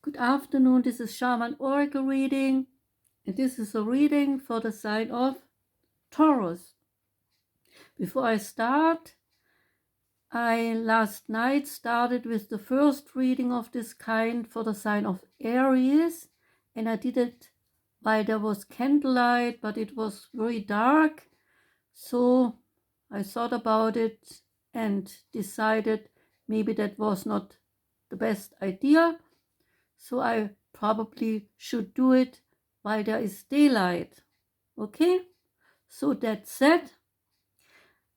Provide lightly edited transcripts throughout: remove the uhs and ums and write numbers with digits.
Good afternoon, this is Shaman Oracle reading, and this is a reading for the sign of Taurus. Before I start, I last night started with the first reading of this kind for the sign of Aries, and I did it while there was candlelight, but it was very dark, so I thought about it and decided maybe that was not the best idea. So I probably should do it while there is daylight. Okay? So that said,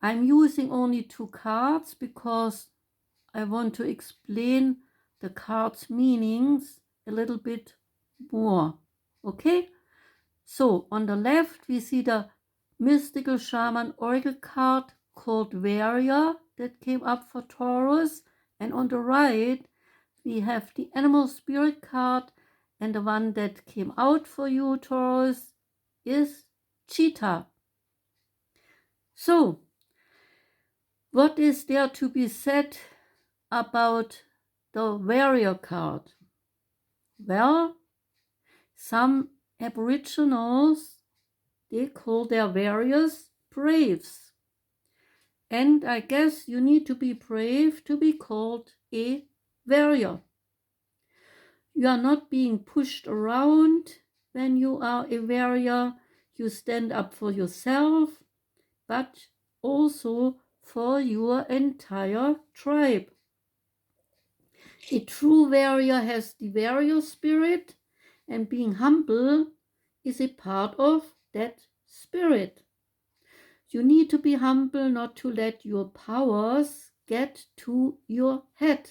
I'm using only 2 cards because I want to explain the cards' meanings a little bit more. Okay? So on the left we see the mystical shaman oracle card called Warrior that came up for Taurus, and on the right we have the animal spirit card, and the one that came out for you, Taurus, is Cheetah. So, what is there to be said about the warrior card? Well, some aboriginals, they call their warriors braves. And I guess you need to be brave to be called a warrior. You are not being pushed around when you are a warrior. You stand up for yourself, but also for your entire tribe. A true warrior has the warrior spirit, and being humble is a part of that spirit. You need to be humble not to let your powers get to your head.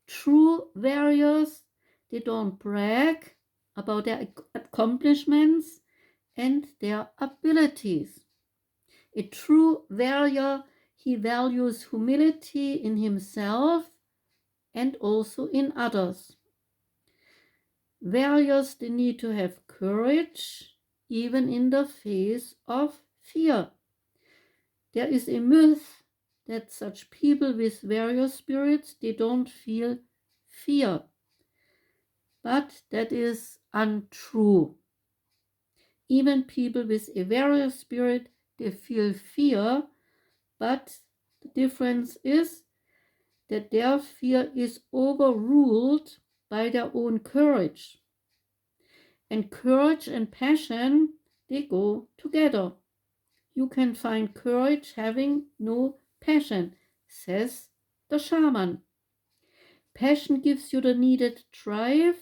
True warriors, they don't brag about their accomplishments and their abilities. A true warrior, he values humility in himself and also in others. Warriors, they need to have courage even in the face of fear. There is a myth that such people with warrior spirits, they don't feel fear. But that is untrue. Even people with a warrior spirit, they feel fear, but the difference is that their fear is overruled by their own courage. And courage and passion, they go together. You can find courage having no passion, says the shaman. Passion gives you the needed drive.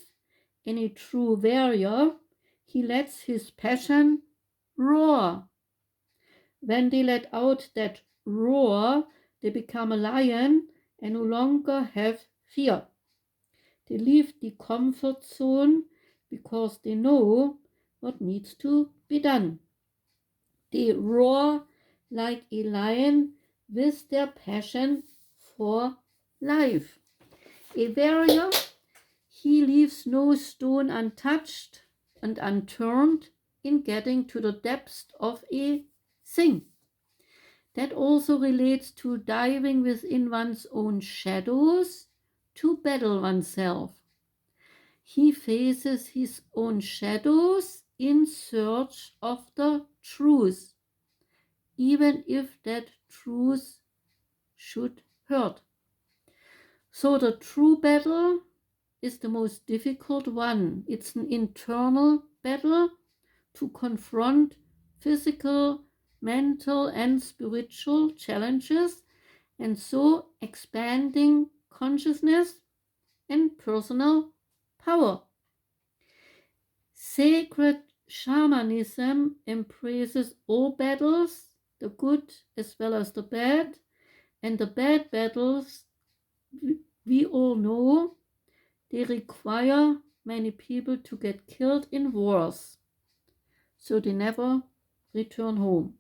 In a true warrior, he lets his passion roar. When they let out that roar, they become a lion and no longer have fear. They leave the comfort zone because they know what needs to be done. They roar like a lion with their passion for life. A warrior, he leaves no stone untouched and unturned in getting to the depths of a thing. That also relates to diving within one's own shadows to battle oneself. He faces his own shadows in search of the truth, even if that truth should hurt. So the true battle is the most difficult one. It's an internal battle to confront physical, mental, and spiritual challenges, and so expanding consciousness and personal power. Sacred shamanism embraces all battles, the good as well as the bad, and the bad battles, we all know, they require many people to get killed in wars, so they never return home.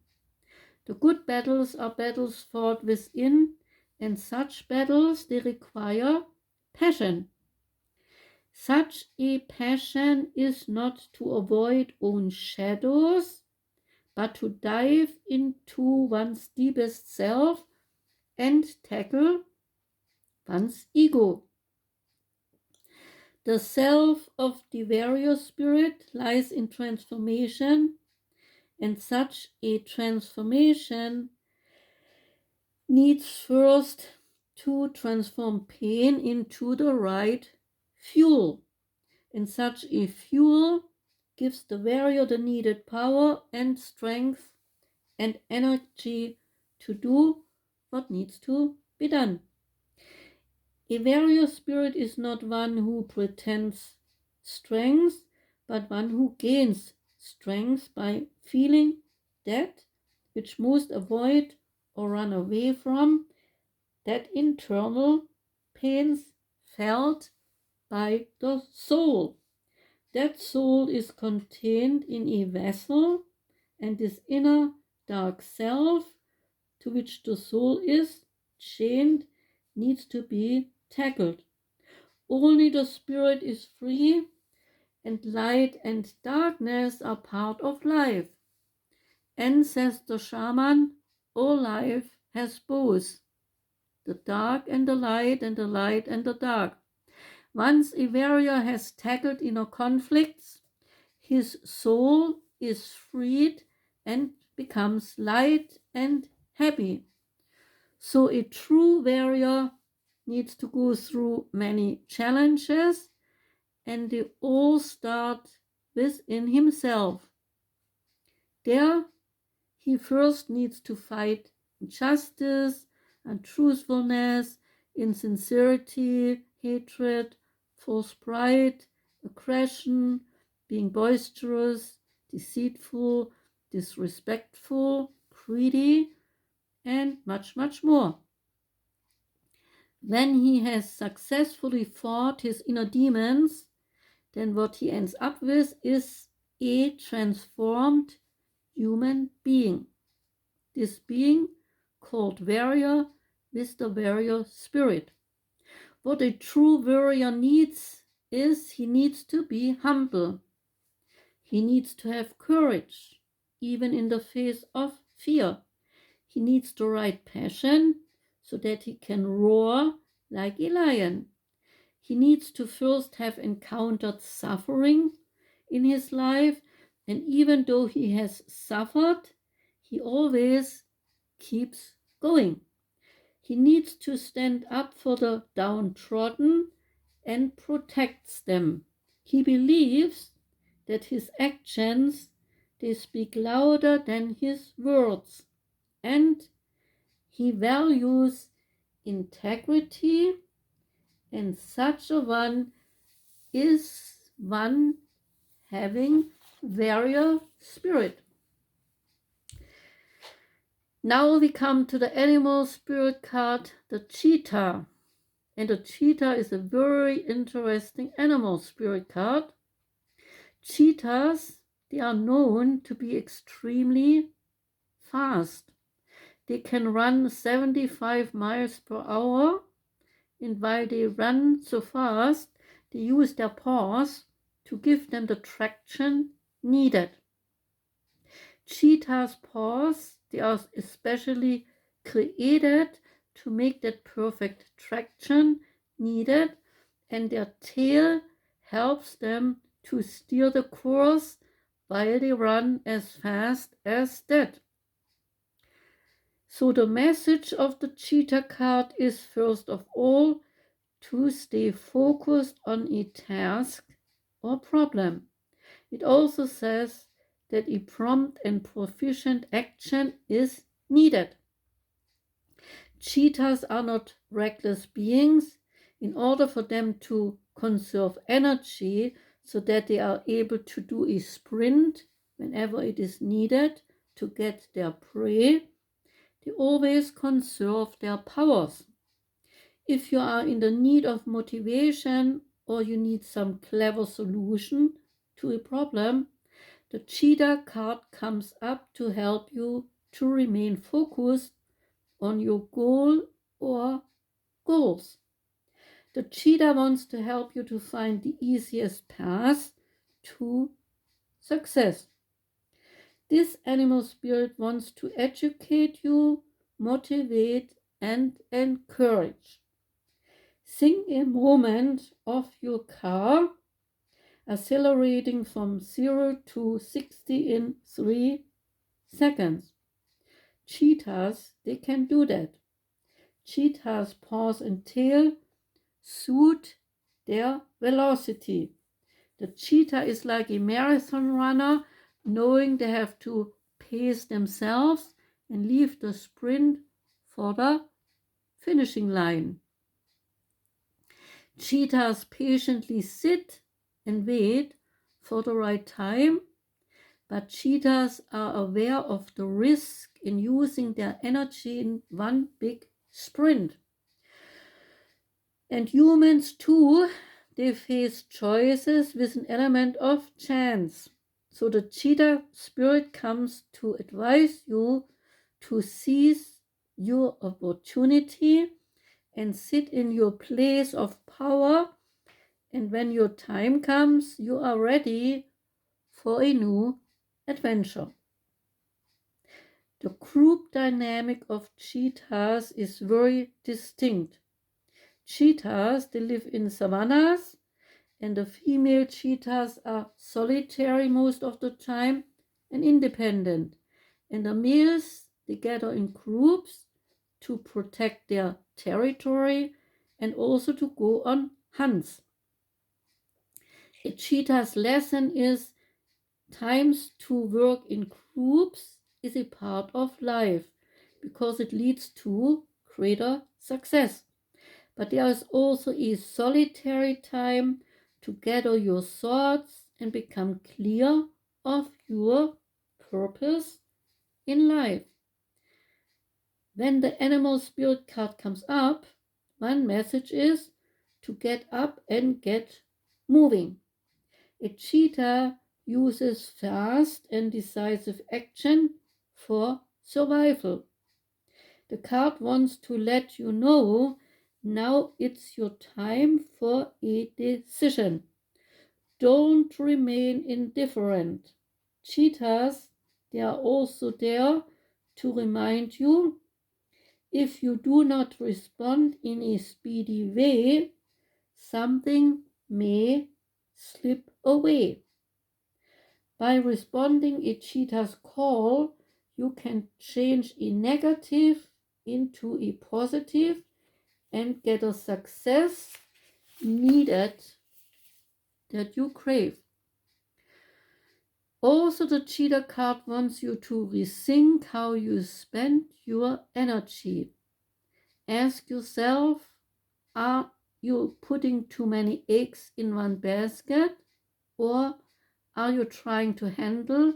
The good battles are battles fought within, and such battles, they require passion. Such a passion is not to avoid own shadows, but to dive into one's deepest self and tackle one's ego. The self of the various spirit lies in transformation, and such a transformation needs first to transform pain into the right fuel. And such a fuel gives the warrior the needed power and strength and energy to do what needs to be done. A warrior spirit is not one who pretends strength, but one who gains strength by feeling that which most avoid or run away from, that internal pains felt by the soul. That soul is contained in a vessel, and this inner dark self to which the soul is chained needs to be tackled. Only the spirit is free, and light and darkness are part of life. And says the shaman, all life has both the dark and the light, and the light and the dark. Once a warrior has tackled inner conflicts, his soul is freed and becomes light and happy. So a true warrior needs to go through many challenges, and they all start within himself. There, he first needs to fight injustice, untruthfulness, insincerity, hatred, false pride, aggression, being boisterous, deceitful, disrespectful, greedy, and much, much more. When he has successfully fought his inner demons, then what he ends up with is a transformed human being. This being called warrior with the warrior spirit. What a true warrior needs is he needs to be humble. He needs to have courage, even in the face of fear. He needs the right passion so that he can roar like a lion. He needs to first have encountered suffering in his life, and even though he has suffered, he always keeps going. He needs to stand up for the downtrodden and protects them. He believes that his actions, they speak louder than his words, and he values integrity, and such a one is one having warrior spirit. Now we come to the animal spirit card, the cheetah. And the cheetah is a very interesting animal spirit card. Cheetahs, they are known to be extremely fast. They can run 75 miles per hour, and while they run so fast, they use their paws to give them the traction needed. Cheetah's paws, they are especially created to make that perfect traction needed, and their tail helps them to steer the course while they run as fast as that. So the message of the cheetah card is first of all to stay focused on a task or problem. It also says that a prompt and proficient action is needed. Cheetahs are not reckless beings. In order for them to conserve energy so that they are able to do a sprint whenever it is needed to get their prey, they always conserve their powers. If you are in the need of motivation or you need some clever solution to a problem, the cheetah card comes up to help you to remain focused on your goal or goals. The cheetah wants to help you to find the easiest path to success. This animal spirit wants to educate you, motivate, and encourage. Think a moment of your car accelerating from 0 to 60 in 3 seconds. Cheetahs, they can do that. Cheetahs' paws and tail suit their velocity. The cheetah is like a marathon runner, knowing they have to pace themselves and leave the sprint for the finishing line. Cheetahs patiently sit and wait for the right time, but cheetahs are aware of the risk in using their energy in one big sprint. And humans too, they face choices with an element of chance. So the cheetah spirit comes to advise you to seize your opportunity and sit in your place of power. And when your time comes, you are ready for a new adventure. The group dynamic of cheetahs is very distinct. Cheetahs, they live in savannas, and the female cheetahs are solitary most of the time and independent. And the males, they gather in groups to protect their territory and also to go on hunts. A cheetah's lesson is times to work in groups is a part of life because it leads to greater success. But there is also a solitary time to gather your thoughts and become clear of your purpose in life. When the animal spirit card comes up, one message is to get up and get moving. A cheetah uses fast and decisive action for survival. The card wants to let you know now it's your time for a decision. Don't remain indifferent. Cheetahs, they are also there to remind you if you do not respond in a speedy way, something may slip away. By responding a cheetah's call, you can change a negative into a positive and get a success needed that you crave. Also, the cheetah card wants you to rethink how you spend your energy. Ask yourself, are you putting too many eggs in one basket, or are you trying to handle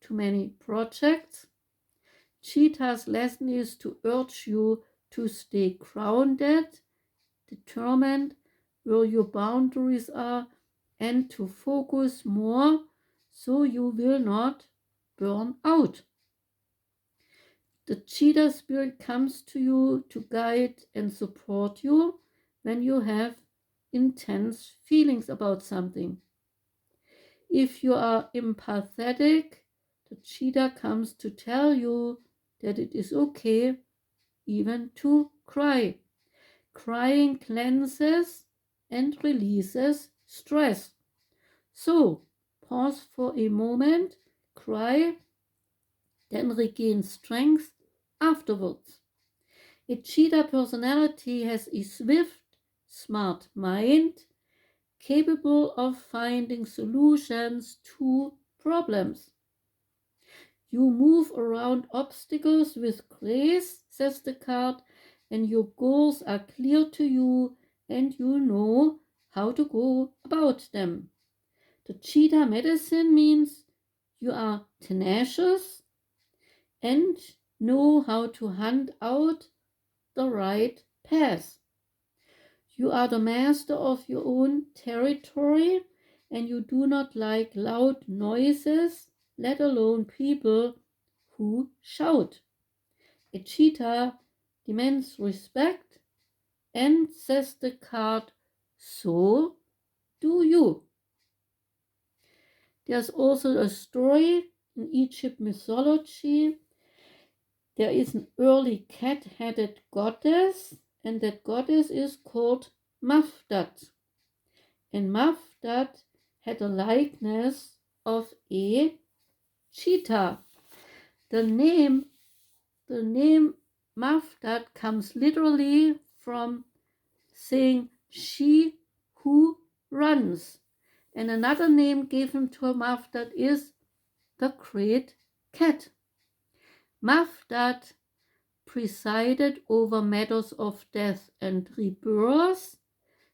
too many projects? Cheetah's lesson is to urge you to stay grounded, determined where your boundaries are, and to focus more so you will not burn out. The cheetah spirit comes to you to guide and support you when you have intense feelings about something. If you are empathetic, the cheetah comes to tell you that it is okay even to cry. Crying cleanses and releases stress. So, pause for a moment, cry, then regain strength afterwards. A cheetah personality has a swift, smart mind, capable of finding solutions to problems. You move around obstacles with grace, says the card, and your goals are clear to you and you know how to go about them. The cheetah medicine means you are tenacious and know how to hunt out the right path. You are the master of your own territory and you do not like loud noises, let alone people who shout. A cheetah demands respect and, says the card, so do you. There's also a story in Egypt mythology. There is an early cat-headed goddess and that goddess is called Mafdat. And Mafdat had a likeness of a cheetah. The name Mafdat comes literally from saying she who runs. And another name given to Mafdat is the great cat. Mafdat presided over matters of death and rebirth,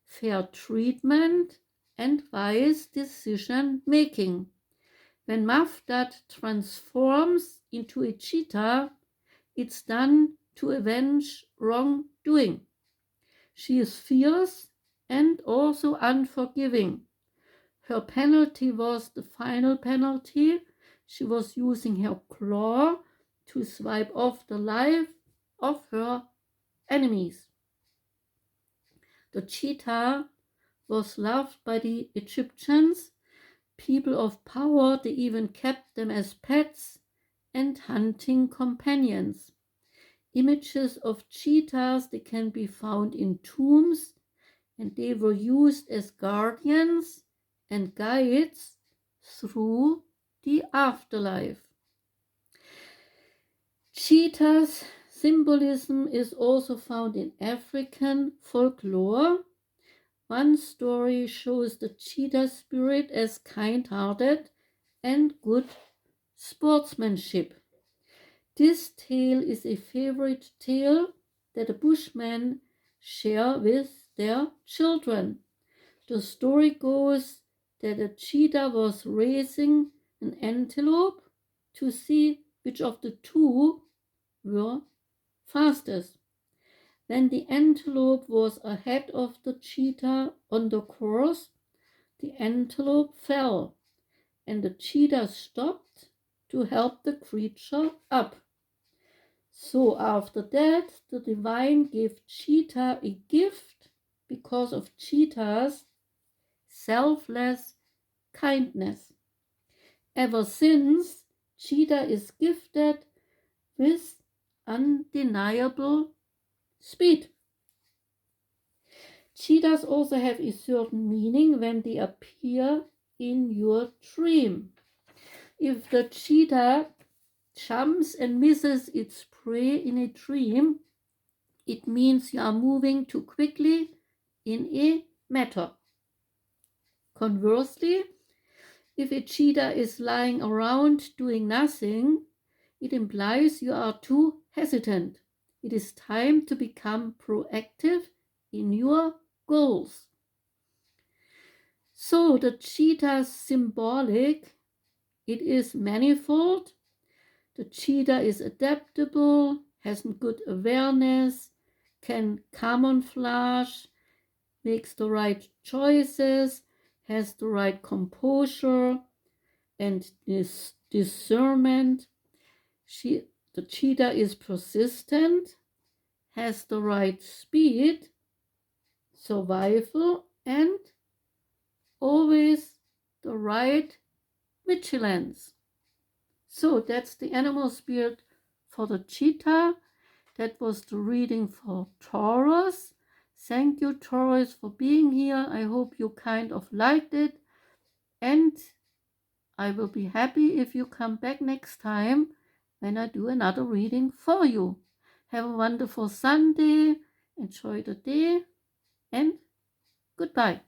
fair treatment, and wise decision making. When Mafdat transforms into a cheetah, it's done to avenge wrongdoing. She is fierce and also unforgiving. Her penalty was the final penalty. She was using her claw to swipe off the life of her enemies. The cheetah was loved by the Egyptians, people of power. They even kept them as pets and hunting companions. Images of cheetahs, they can be found in tombs, and they were used as guardians and guides through the afterlife. Cheetahs' symbolism is also found in African folklore. One story shows the cheetah spirit as kind-hearted and good sportsmanship. This tale is a favorite tale that the Bushmen share with their children. The story goes that a cheetah was racing an antelope to see which of the two were fastest. When the antelope was ahead of the cheetah on the course, the antelope fell, and the cheetah stopped to help the creature up. So after that, the divine gave Cheetah a gift because of Cheetah's selfless kindness. Ever since, Cheetah is gifted with undeniable speed. Cheetahs also have a certain meaning when they appear in your dream. If the cheetah jumps and misses its prey in a dream, it means you are moving too quickly in a matter. Conversely, if a cheetah is lying around doing nothing, it implies you are too hesitant. It is time to become proactive in your goals. So the cheetah's symbolic, it is manifold. The cheetah is adaptable, has good awareness, can camouflage, makes the right choices, has the right composure and discernment. The cheetah is persistent, has the right speed, survival, and always the right vigilance. So that's the animal spirit for the cheetah. That was the reading for Taurus. Thank you, Taurus, for being here. I hope you kind of liked it. And I will be happy if you come back next time when I do another reading for you. Have a wonderful Sunday. Enjoy the day. And goodbye.